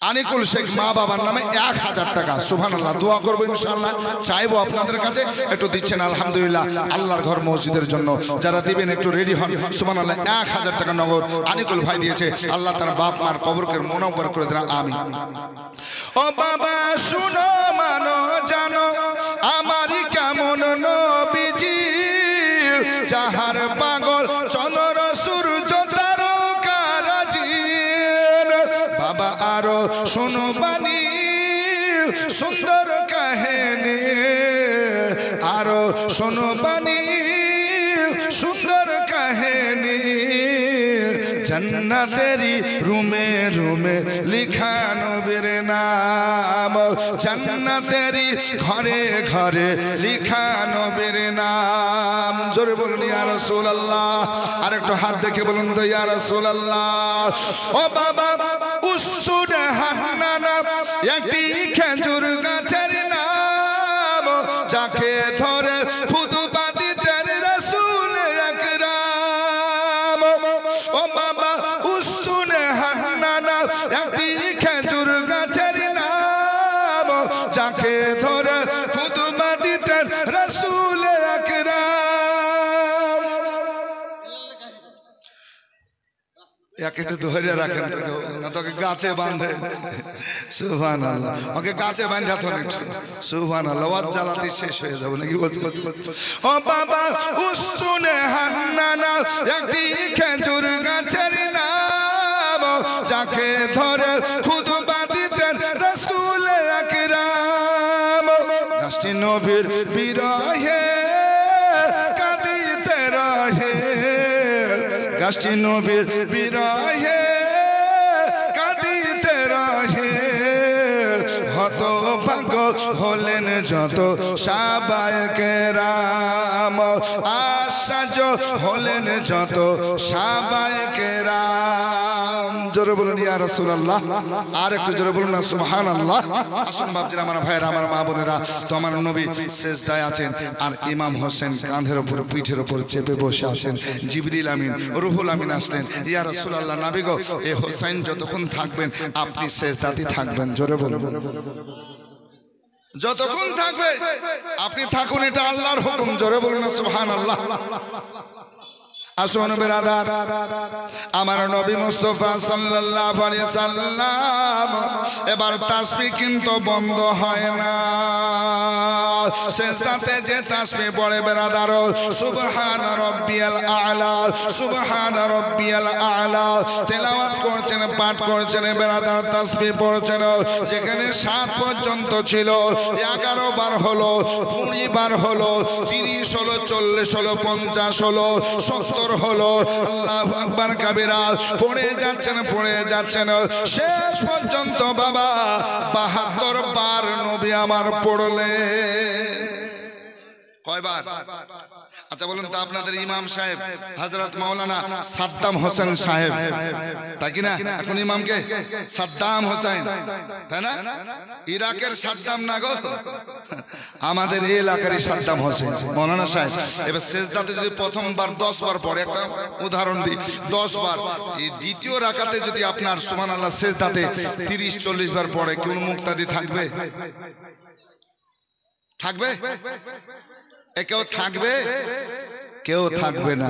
আনিকুল শেখ মা বাবার নামে 1000 টাকা সুবহানাল্লাহ দোয়া করব ইনশাআল্লাহ চাইবো আপনাদের কাছে একটু দিচ্ছেন আলহামদুলিল্লাহ আল্লাহর ঘর মসজিদের জন্য যারা দিবেন একটু রেডি হন সুবহানাল্লাহ 1000 টাকা নগদ আনিকুল ভাই দিয়েছে আল্লাহ তার বাপ মার কবরকে মুনাওয়ার করে দেন আমিন ও বাবা শুনো মানো জানো আমার কেমন নবীজি যাহার পাগল চন্দ্র সূর্য তারকারাজি বাবা আরো শোনো বাণী সুন্দর কাহিনী আরো শোনো বাণী সুন্দর কাহিনী জন্নতেরি রুমে রুমে লিখা নবীর নাম জন্নতেরি ঘরে ঘরে লিখা নবীর নাম জোরে বলুন ইয়া রাসূলুল্লাহ আর একটু হাত দেখে বলুন তো ইয়া রাসূলুল্লাহ ও বাবা উসতুদ হান্নানা একটি খেজুর গাছের নাম যাকে ধরে খুতবা দিতেন রাসূল আকরাম ও বাবা উসতুদ হান্নানা একটি খেজুর গাছের নাম যাকে ধরে খুতবা দিতেন রাসূল আকরাম একে তো ধরে রাখেন তো না তোকে গাছে বাঁধে সুবহানাল্লাহ ওকে গাছে বাঁধা তো একটু সুবহানাল্লাহ ওয়াজ জ্বালাতে শেষ হয়ে যাবে নাকি বলছেন ও বাবা উস্তুনে হান্নানা একটি খেজুর গাছের নাম যাকে ধরে খুতবা দিতেন রাসূল আকরাম গাছটি নবীর বিরহে কাঁদিতে রহে গাছটি নবীর বিরহে কাঁদিতে রহে হলেন যত সাহাবায়ে কেরাম, আশ্চর্য হলেন যত সাহাবায়ে কেরাম। জোরে বলুন ইয়া রাসূলুল্লাহ, আর একটু জোরে বলুন না সুবহানাল্লাহ। আসুন বাপজিরা, আমার ভাইয়েরা, আমার মা বোনেরা, তো আমার নবী সেজদায় আছেন আর ইমাম হোসেন কাঁধের উপর পিঠের উপর চেপে বসে আছেন। জিবরিল আমিন রুহুল আমিন আসলেন, ইয়া রাসূলুল্লাহ নবী গো, এই হোসেন যতক্ষণ থাকবেন আপনি সেজদাতেই থাকবেন। জোরে বলুন, যতক্ষণ থাকবে আপনি থাকুন, এটা আল্লাহর হুকুম। জোরে বলুন না সুবহানাল্লাহ। আসুন বেরাদার, আমার নবী মুস্তাফা সাল্লাল্লাহু আলাইহি সাল্লাম এবার তাসবিহ কিন্তু বন্ধ হয় না। সেজদাতে যে তাসবিহ পড়ে বেরাদার, সুবহান রাব্বিয়াল আ'লা, সুবহান রাব্বিয়াল আ'লা, তেলাওয়াত করছেন, পাঠ করছেন বেরাদার, তাসবিহ পড়ছেন। যেখানে 7 পর্যন্ত ছিল 11 বার হলো, 20 বার হলো, 30 হলো, 40 হলো, 50 হলো, 70 হলো। আল্লাহু আকবার কাবীরা পড়ে যাচ্ছেন, পড়ে যাচ্ছেন, শেষ পর্যন্ত বাবা 72 বার নবী আমার পড়লেন। কয়বার? আচ্ছা বলুন তো, আপনাদের ইমাম সাহেব হযরত মাওলানা সাদ্দাম হোসেন সাহেব, তাই কি না? এখন ইমামকে সাদ্দাম হোসেন, তাই না? ইরাকের সাদ্দাম না গো, আমাদের এই এলাকারই সাদ্দাম হোসেন মাওলানা সাহেব। এবার সেজদাতে যদি প্রথমবার 10 বার পড়ে, একটা উদাহরণ দিই, 10 বার, এই দ্বিতীয় রাকাতে যদি আপনার সুবহানাল্লাহ সেজদাতে 30-40 বার পড়ে, কোন মুক্তাদি থাকবে? থাকবে? কেউ থাকবে? কেউ থাকবে না।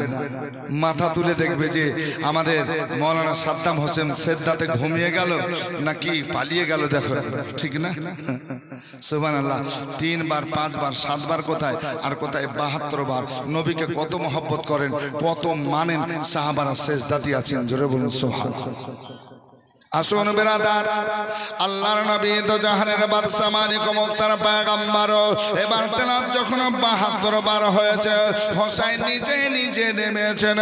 মাথা তুলে দেখবে যে আমাদের মাওলানা সাদ্দাম হোসেন সেজদাতে ঘুমিয়ে গেল নাকি পালিয়ে গেল, দেখো ঠিক না? সুবহানাল্লাহ। 3 বার, 5 বার, 7 বার কোথায়, আর কোথায় 72 বার। নবীকে কত মহব্বত করেন, কত মানেন, সাহাবারা সেজদাতে আছেন। জোরে বলুন সুবহানাল্লাহ। আসুন বেরাদার, আল্লাহর নবী তো জাহানের বাদশা মালিক মুক্তার পয়গম্বর। এবার তেলাওয়াত যখন 72 বার হয়েছে, হোসেন নিজে নিজে নেমেছেন।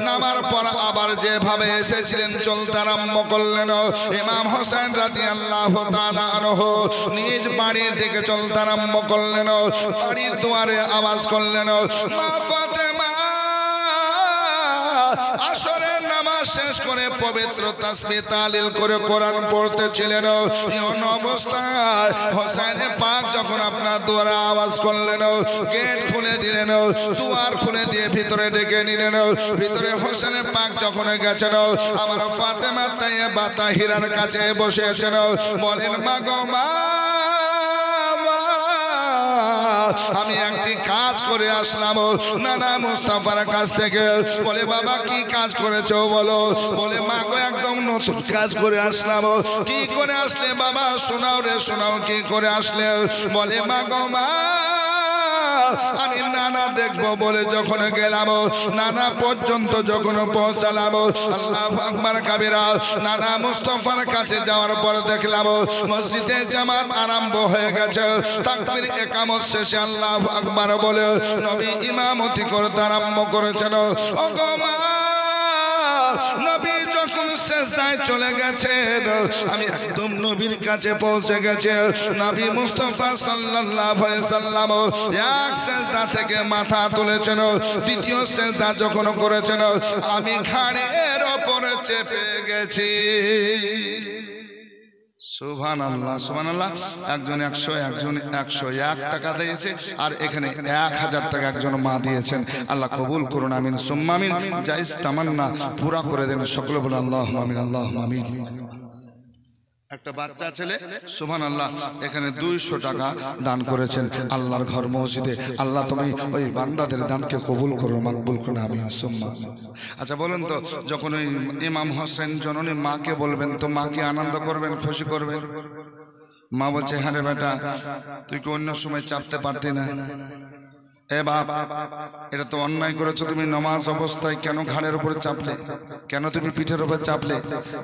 নামার পর আবার যেভাবে এসেছিলেন চলতে আরম্ভ করলেন। ইমাম হোসেন রাদিয়াল্লাহু তাআলা আনহু নিজ বাড়ির দিকে চলতে আরম্ভ করলেন। বাড়ির দুয়ারে আওয়াজ করলেন, মা ফাতেমা। আসরের নামাজ শেষ করে পবিত্র তাসবিহ তাহলিল করে কোরআন পড়তেছিলেন। এমন অবস্থায় হোসেন পাক যখন আপনার দুয়ারে আওয়াজ করলেন, গেট খুলে দিলেন, দুয়ার খুলে দিয়ে ভিতরে ডেকে নিলেন। ভিতরে হোসেন পাক যখন গেছেন, আমার ফাতেমা তাইয়্যিবা তাহিরার কাছে বসেছেন। বলেন, মা গো মা, আমি একটি কাজ করে আসলাম নানা মুস্তাফার কাছ থেকে। বলে, বাবা কি কাজ করেছো বলো? বলে, মা গো একদম নতুন কাজ করে আসলাম। কি করে আসলে বাবা? শোনাও রে শোনাও, কি করে আসলে? বলে, মা গো মা, আমি নানা দেখবো বলে যখন গেলাম, নানা পর্যন্ত যখন পৌঁছালাম, আল্লাহু আকবার কাবীরা, নানা মুস্তাফার কাছে যাওয়ার পর দেখলাম মসজিদে জামাত আরম্ভ হয়ে গেছে। তাকবীর ইকামত শেষে আল্লাহু আকবার বলে নবী ইমামতি করতে আরম্ভ করেছেন। ও গো মা, নবী যখন সেজদায় চলে গেছেন, আমি একদম নবীর কাছে পৌঁছে গেছে। নবী মুস্তাফা সাল্লাল্লাহু আলাইহি সাল্লাম এক সেজদা থেকে মাথা তুলেছেন। দ্বিতীয় সেজদা যখন করেছেন, আমি ঘাড়ের উপরে চেপে গেছি। সুবহানাল্লাহ, সুবহানাল্লাহ। একজন 100, একজন 101 টাকা দিয়েছে, আর এখানে 1000 টাকা একজন মা দিয়েছেন। আল্লাহ কবুল করুন, আমিন সুম্মা আমিন। জায়েজ তামান্না পুরা করে দেন, সকলে বলুন আল্লাহুম্মা আমিন, আল্লাহুম্মা আমিন। একটা বাচ্চা ছেলে সুবহানাল্লাহ এখানে 200 টাকা দান করেছেন আল্লাহর ঘর মসজিদে। আল্লাহ তুমি ওই বান্দাদের দানকে কবুল করো, মাকবুল করো, আমিন সুম্মা আমিন। আচ্ছা বলুন তো, যখন ওই ইমাম হোসেন জননী মাকে বলবেন, তো মাকে আনন্দ করবেন, খুশি করবেন? মা বলছে, হ্যাঁ রে বেটা, তুই কি অন্য সময় চাপতে পারতি না? এ বাপ, এটা তো অন্যায় করেছো তুমি। নামাজ অবস্থায় কেন ঘাড়ের উপর চাপলে? কেন তুমি পিঠের উপর চাপলে?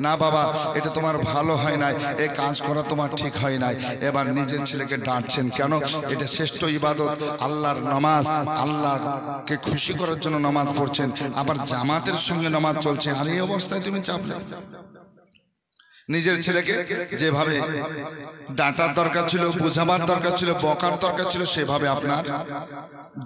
না বাবা, এটা তোমার ভালো হয় নাই, এই কাজ করা তোমার ঠিক হয় নাই। এবার নিজের ছেলেকে ডাঁটছেন কেন? এটা শ্রেষ্ঠ ইবাদত, আল্লাহর নামাজ, আল্লাহকে খুশি করার জন্য নামাজ পড়ছেন, আবার জামাতের সঙ্গে নামাজ চলছে, আর এই অবস্থায় তুমি চাপলে। নিজের ছেলেকে যেভাবে ডাঁটার দরকার ছিল, বোঝাবার দরকার ছিল, বকার দরকার ছিল, সেভাবে আপনার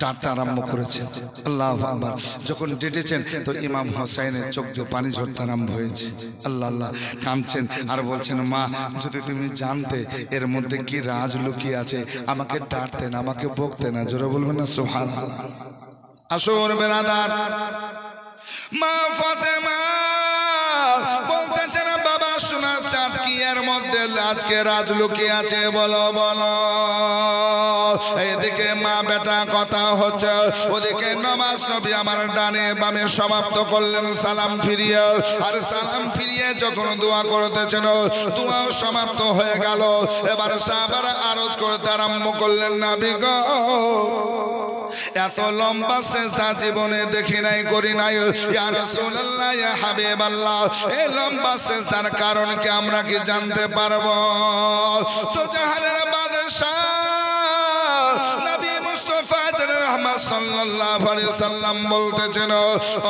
ডাঁটতে আরম্ভ করেছে। আল্লাহু আকবার। যখন ডেটেছেন তো ইমাম হোসাইনের চোখ দিয়ে পানি ঝরতে আরম্ভ হয়েছে। আল্লাহ আল্লাহ কাঁদছেন আর বলছেন, মা যদি তুমি জানতে এর মধ্যে কি রাজ লুকিয়ে আছে, আমাকে ডাঁটতেন, আমাকে বকতেন না। জোরে বলবেন না সুবহানাল্লাহ। আসুন বেরাদার, মা ফাতেমা বলতেছেন, বাবা সোনার চাঁদ কি এর মধ্যে আজকে রাজ লুকিয়ে আছে, বলো বলো। এদিকে মা বেটা কথা হচ্ছে, ওদিকে নামাজ নবী আমার ডানে বামে সমাপ্ত করলেন সালাম ফিরিয়ে। আর সালাম ফিরিয়ে যখন দোয়া করতেছেন, দোয়াও সমাপ্ত হয়ে গেল। এবার সাহাবারা আরজ করতে আরম্ভ করলেন, নবী গো এত লম্বা সেজদা জীবনে দেখি নাই, করি নাই। ইয়া রাসূলুল্লাহ, ইয়া হাবিবাল্লাহ, এই লম্বা সেজদার কারণ কি আমরা কি জানতে পারবো? তো জাহানের বাদশা নবী মুস্তাফা রহমত সাল্লাল্লাহু আলাইহি সাল্লাম বলতেছেন,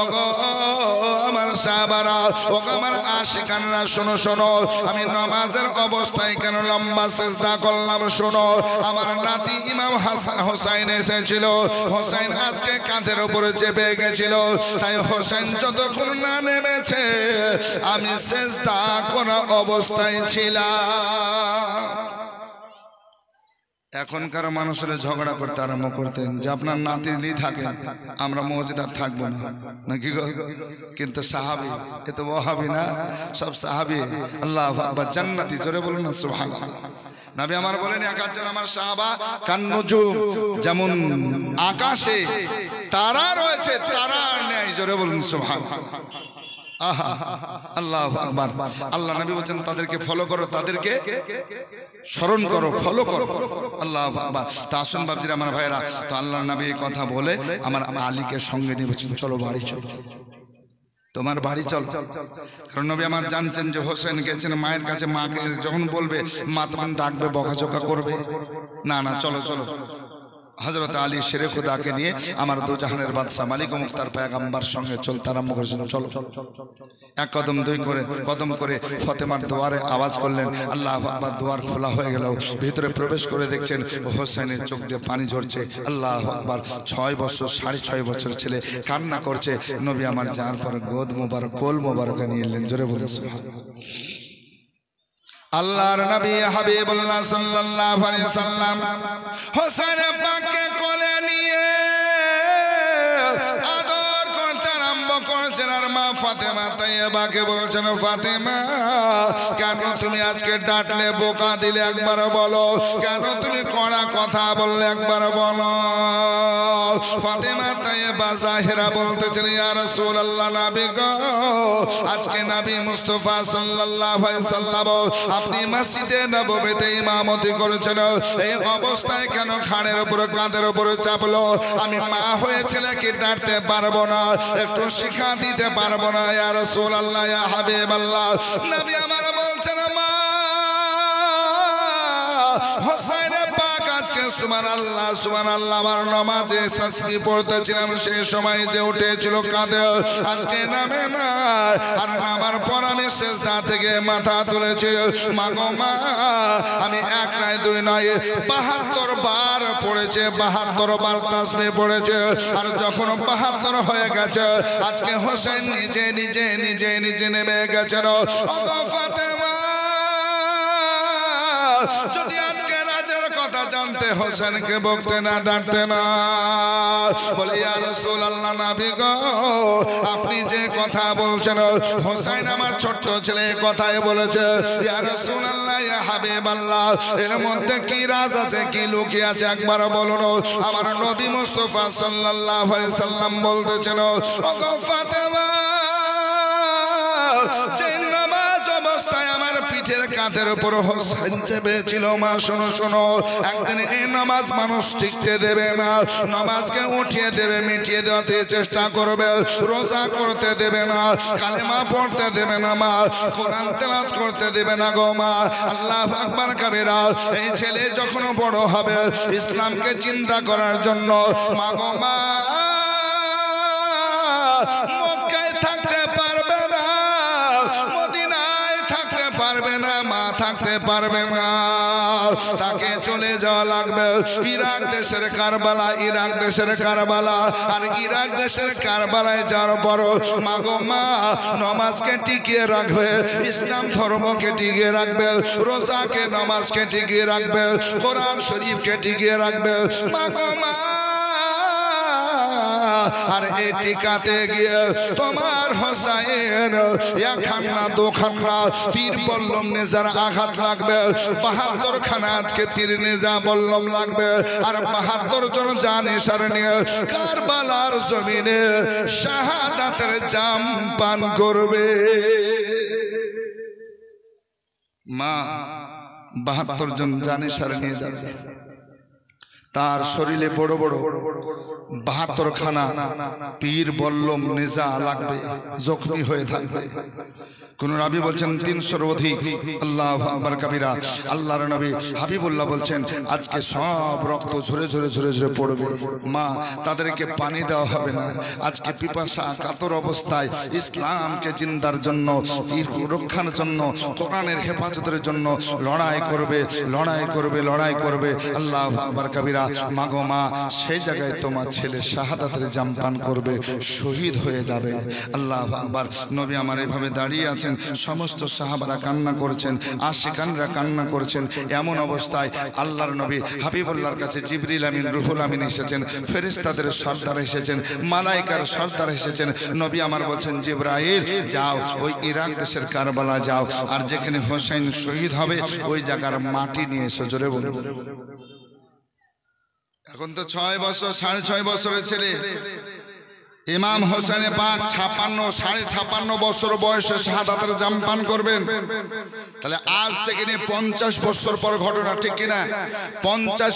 ওগো আমার সাহাবারা, ওগো আমার আশিকানরা, শোনো শোনো, আমি নামাজের অবস্থায় কেন লম্বা সেজদা করলাম শোনো। আমার নাতি ইমাম হোসাইন এসেছিল, হোসাইন আজকে কাঁধের উপরে চেপে গেছিল, তাই হোসেন যতক্ষণ না নেমেছে আমি সেজদা করা অবস্থায় ছিলাম। এখনকার মানুষেরা ঝগড়া করতে আরম্ভ করতেন যে আপনার নাতি নেই থাকেন, আমরা মসজিদ থাকবো না, নাকি গো? কিন্তু সাহাবী, এ তো ওয়াহাবী না, সব সাহাবী। আল্লাহু আকবার, জান্নাতি। জোরে বলুন না সুবহানাল্লাহ। নবী আমার বলেন, একজন আমার সাহাবা কান্নুজুম, যেমন আকাশে তারা রয়েছে তারার ন্যায়। জোরে বলুন সুবহানাল্লাহ। আহা, আল্লাহু আকবার। আল্লাহ নবী বলেন, তাদেরকে ফলো করো, তাদেরকে স্মরণ করো, ফলো করো। আল্লাহু আকবার। তা আসুন বাবজিরা, আমার ভাইরা, তো আল্লাহ নবী কথা বলে আমার আলীকে সঙ্গে নিয়ে বলছেন, চলো বাড়ি চলো, তোমার বাড়ি চলো। কারণ নবী আমার জানছেন যে হোসেন গেছেন মায়ের কাছে, মাকে যখন বলবে মা তখন ডাকবে, বকাঝোকা করবে। না না, চলো চলো। হযরত আলী শেরে খুদাকে নিয়ে আমার দুজাহানের বাদশা মালিক ও মুখতার পয়গম্বর সঙ্গে চলতে আরম্ভ করেছেন। চলো, এক কদম দুই করে কদম করে ফতেমার দুয়ারে আওয়াজ করলেন। আল্লাহু আকবার। দুয়ার খোলা হয়ে গেল, ভিতরে প্রবেশ করে দেখছেন হোসেনের চোখ দিয়ে পানি ঝরছে। আল্লাহু আকবার। 6 বছর 6.5 বছর ছেলে কান্না করছে। নবী আমার যার পর গোদ মোবারক, কোল মোবারক নিয়ে এলেন। জোরে বলুন সুবহানাল্লাহ। আল্লাহর নবী হাবিবুল্লাহ সাল্লাল্লাহু আলাইহি সাল্লাম হোসেন পাককে কোলে নিয়ে আদর করতে আরম্ভ করেছেন। আর মা ফাতেমা তাইয়্যিবাকে বলছেন, ফাতেমা কেন তুমি আজকে ডাঁটলে, বোকা দিলে, একবার বলো। কেন তুমি কড়া কথা বললে, একবার বলো। ফাতেমা তাইয়্যিবা জাহিরা বলতেছেন, ইয়া রাসূলুল্লাহ, নবী গো আজকে নবী মুস্তাফা সাল্লাল্লাহু আলাইহি সাল্লাম আপনি মসজিদে নববীতে ইমামতি করেছেন, এই অবস্থায় কেন ঘাড়ের উপরে কাঁধের উপরে চাপলো? আমি মা হয়ে ছেলেকে ডাঁটতে পারবো না, একটু শিক্ষা দিতে পারবো না? ইয়া রাসূলুল্লাহ, ইয়া হাবিবাল্লাহ, নবী আমার বলছেন, মা হোসেন পাক আজকে সুবহানাল্লাহ সুবহানাল্লাহ আমার নামাজে তাসবিহ পড়তেছিলাম, সেই সময় যে উঠেছিল কাঁধে, আজকে নামে না। আর নামার পর আমি সিজদা থেকে মাথা তুলেছি। মা গো মা, আমি এক নয় দুই নয় 72 বার পড়েছে, 72 বার তাসবিহ পড়েছে। আর যখন 72 হয়ে গেছে, আজকে হোসেন নিজে নিজে নিজে নিজে নেমে গেছেন। ওগো ফাতেমা, যদি আজকে রাজের কথা জানতে হোসেনকে বকতে না, ডাঁটতে না। বলে, ইয়া রাসূলুল্লাহ, নবী গো আপনি যে কথা বলছেন, হোসেন আমার ছোট্ট ছেলে কথাই বলেছে। ইয়া রাসূলুল্লাহ, ইয়া হাবিবাল্লাহ, এর মধ্যে কি রাজ আছে, কি লুকিয়ে আছে, একবার বলুন। আমার নবী মুস্তাফা সাল্লাল্লাহু আলাইহি সাল্লাম বলতেছেন, ওগো ফাতেমা, যে নামাজ অবস্থায় আমার পিঠের কাঁধের উপর হোসেন চেপেছিল, মা শোনো শোনো, একদিন এই নামাজ মানুষ টিকতে দেবে না, নামাজকে উঠিয়ে দেবে, মিটিয়ে দেওয়াতে চেষ্টা করবে, রোজা করতে দেবে না, কালেমা পড়তে দেবে না মা, কোরআন তেলাওয়াত করতে দেবে না গো মা। আল্লাহু আকবার কাবীরা। এই ছেলে যখন বড় হবে ইসলামকে চিন্তা করার জন্য, মা গো মা মক্কায় থাকতে পারবে না, মদিনায় থাকতে পারবে মা থাকতে পারবে না, তাকে চলে যাওয়া লাগবে ইরাক দেশের কারবালা। ইরাক দেশের কারবালা, আর ইরাক দেশের কারবালায় যাওয়ার পর মা গো মা নামাজকে টিকিয়ে রাখবে, ইসলাম ধর্মকে টিকিয়ে রাখবে, রোজাকে নামাজকে টিকিয়ে রাখবে, কোরআন শরীফকে টিকিয়ে রাখবে মা গো মা। আর এই টিকাতে গিয়ে তোমার হোসাইন একখানা দুখানা তীর বল্লম নেজার আঘাত লাগবে, ৭২ খানা আজকে তীর নেজা বল্লম লাগবে, আর ৭২ জন জানিসার নিয়ে কারবালার জমিনে শাহাদাতের জাম পান করবে। মা ৭২ জন জানিসার নিয়ে যাবে, তার শরীরে বড় বড় ৭২ খানা তীর বল্লম নেজা লাগবে, জখমি হয়ে থাকবে। কোন রাবি বলছেন ৩০০-র অধিক। আল্লাহু আকবার কাবীরা। আল্লাহর নবী হাবিবুল্লাহ বলছেন আজকে সব রক্ত ঝরে ঝরে ঝরে ঝরে পড়বে। মা তাদেরকে পানি দেওয়া হবে না, আজকে পিপাসা কাতর অবস্থায় ইসলামকে জিন্দার জন্য, রক্ষার জন্য, কোরআনের হেফাজতের জন্য লড়াই করবে, লড়াই করবে, লড়াই করবে। আল্লাহু আকবার কাবীরা। মাগো মা সেই জায়গায় তোমার ছেলে শাহাদাতের জাম পান করবে, শহীদ হয়ে যাবে। আল্লাহু আকবার। নবী আমার এভাবে দাঁড়িয়ে আছেন, সমস্ত সাহাবারা কান্না করেছেন, আশিকানরা কান্না করেছেন। এমন অবস্থায় আল্লাহর নবী হাবিবুল্লাহর কাছে জিবরিল আমিন রুহুল আমিন এসেছেন, ফেরেশতাদের সর্দার এসেছেন, মালাইকার সর্দার এসেছেন। নবী আমার বলছেন জিবরাইল যাও ওই ইরাক দেশের কারবালা যাও, আর যেখানে হোসেন শহীদ হবে ওই জায়গার মাটি নিয়ে এসো। জোরে বলুন। এখন তো 6 বছর 6.5 বছরের ছেলে ইমাম হোসেন পাক 56 বছর বয়সে শাহাদাতের জাম পান করবেন। তাহলে আজ থেকে নিয়ে 50 বছর পর ঘটনা, ঠিক কিনা? 50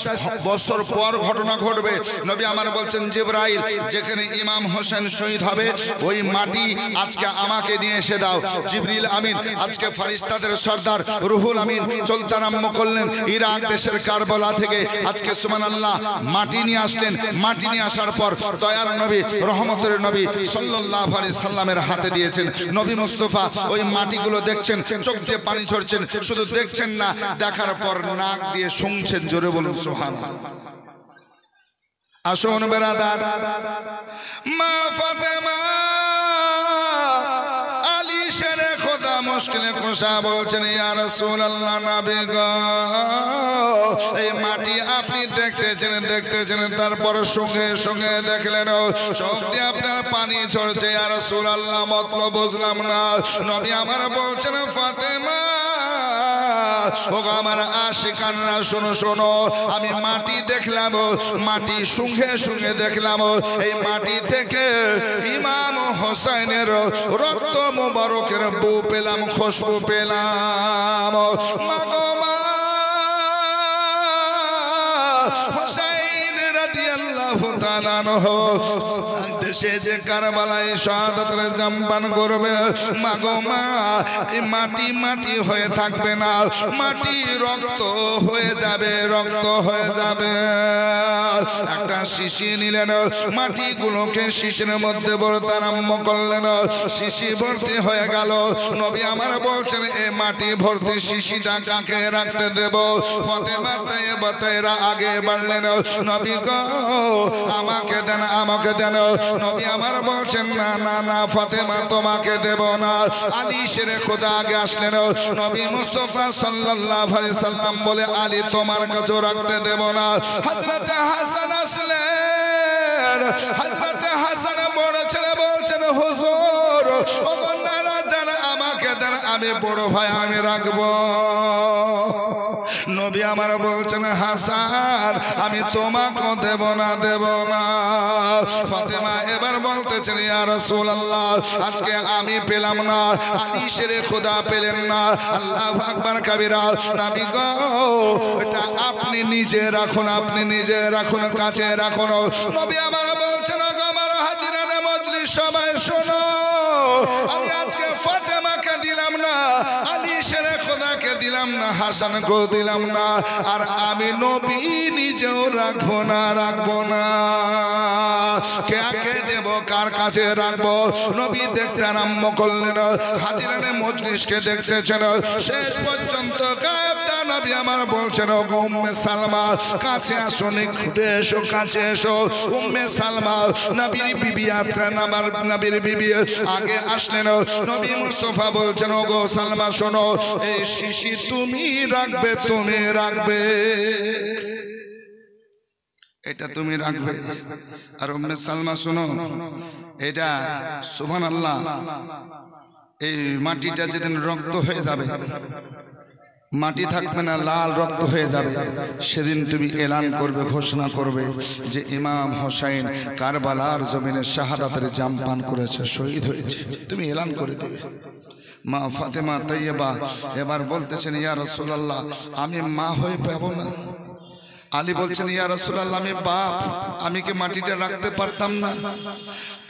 বছর পর ঘটনা ঘটবে। নবী আমার বলছেন জিবরাইল যেখানে ইমাম হোসেন শহীদ হবে ওই মাটি আজকে আমাকে নিয়ে এসে দাও। জিবরিল আমিন আজকে ফেরেশতাদের সর্দার রুহুল আমিন চলতে আরম্ভ করলেন ইরাক দেশের কারবালা থেকে। আজকে সুবহানাল্লাহ মাটি নিয়ে আসলেন। মাটি নিয়ে আসার পর দয়ার নবী রহমত নবী সাল্লাল্লাহু আলাইহি সাল্লামের হাতে দিয়েছেন। নবী মুস্তাফা ওই মাটিগুলো দেখছেন, চোখ দিয়ে পানি ঝরছেন। শুধু দেখছেন না, দেখার পর নাক দিয়ে শুনছেন। জোরে বলুন সুবহানাল্লাহ। আসুন বেরাদার, মা ফাতেমা আলী শেরে খোদা মুশকিলে কোশা বলছেন ইয়া রাসূলুল্লাহ নবী গো এই মাটি আপনি দেখতেছেন তারপর সঙ্গে সঙ্গে দেখলেন চোখ দিয়ে আপনার পানি ঝরছে। ইয়া রাসূলুল্লাহ মতলব বুঝলাম না। নবী আমার বলছেন ফাতেমা ও আমার আশিকানরা শোনো শোনো, আমি মাটি দেখলাম, মাটি সঙ্গে সঙ্গে দেখলাম এই মাটি থেকে ইমাম হোসেনের রক্ত মুবারকের বু পেলাম, খুশবু পেলাম। মাগো মা হোসেন রাদিয়াল্লাহু তাআলা আনহু দেশে যে কারবালায় শাহাদাতের জাম পান করবে, মাগো মা এই মাটি মাটি হয়ে থাকবে না, মাটি রক্ত হয়ে যাবে, রক্ত হয়ে যাবে। একটা শিশি নিলেন, মাটিগুলোকে শিশির মধ্যে ভরতে আরম্ভ করলেন। শিশি ভর্তি হয়ে গেল। নবী আমার বলছেন এই মাটি ভর্তি শিশিটা কাকে রাখতে দেব? ফাতেমা তাইয়্যিবা আগে বাড়লেন, নবী গো আমাকে দেন, আমাকে দেন। নবী আমার বলছেন না না না ফাতেমা তোমাকে দেব না। আলী শেরে খোদা আগে আসলেন। নবী মুস্তাফা সাল্লাল্লাহু আলাইহি সাল্লাম বলে আলী তোমার কাছে রাখতে দেব না। হযরত হাসান আসলেন। হযরত হাসান বড় ছেলে বলছেন হুজুর ওগো নানা জান আমাকে দেন, আমি বড় ভাই আমি রাখবো। নবী আমার বলছেন হাসান আমি তোমাকে দেব না, দেব না। ফাতেমা এবার বলতেছেন ইয়া রাসূলুল্লাহ আজকে আমি পেলাম না, আলী শেরে খোদা পেলেন না। আল্লাহু আকবার কাবীরা। নবী গো এটা আপনি নিজে রাখুন, আপনি নিজে রাখুন, কাছে রাখুন। নবী আমার বলছেন আমার হাজিরানে মজলিস সবাই শোনো, আমি আজকে ফাতেমাকে দিলাম না, আলী শেরে খোদা ফাতেমাকে দিলাম না, হাসানকেও দিলাম না, আর আমি নবী নিজেও রাখবো না। কে দেব, কার কাছে রাখবো? নবী দেখতে আরম্ভ করলেন, হাজিরানে মজলিসকে দেখতেছেন। শেষ পর্যন্ত গায়েবটা নবী আমার বলছেন, ওগো উম্মে সালমা কাছে আসো, নিকটে এসো, কাছে এসো। উম্মে সালমা নবীর বিবি, আপনার আমার নবীর বিবি আগে আসলেন। নবী মুস্তাফা বলছেন, ওগো সালমা শোনো, এই শিশি তুমি রাখবে, এটা তুমি রাখবে। আর উম্মে সালমা শোনো, এটা সুবহানাল্লাহ, এই মাটিটা যেদিন রক্ত হয়ে যাবে, মাটি থাকবে না, লাল রক্ত হয়ে যাবে, সেদিন তুমি এলান করবে, ঘোষণা করবে যে ইমাম হোসেন কারবালার জমিনে শাহাদাতের জাম পান করেছে, শহীদ হয়েছে। তুমি এলান করে দেবে। মা ফাতেমা তাইয়্যিবা এবার বলতেছেন, ইয়া রাসূলুল্লাহ, আমি মা হয়ে পাবো না? আলী বলছেন, ইয়া রাসূলুল্লাহ, আমি বাপ, আমি কি মাটিটা রাখতে পারতাম না?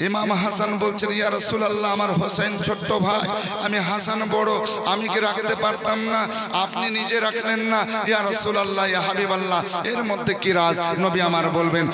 ইমাম হাসান বলছেন, ইয়া রাসূলুল্লাহ, আমার হোসেন ছোট্ট ভাই, আমি হাসান বড়, আমি কি রাখতে পারতাম না? আপনি নিজে রাখলেন না। ইয়া রাসূলুল্লাহ, ইয়া হাবিবাল্লাহ, এর মধ্যে কি রাজ? নবী আমার বলবেন,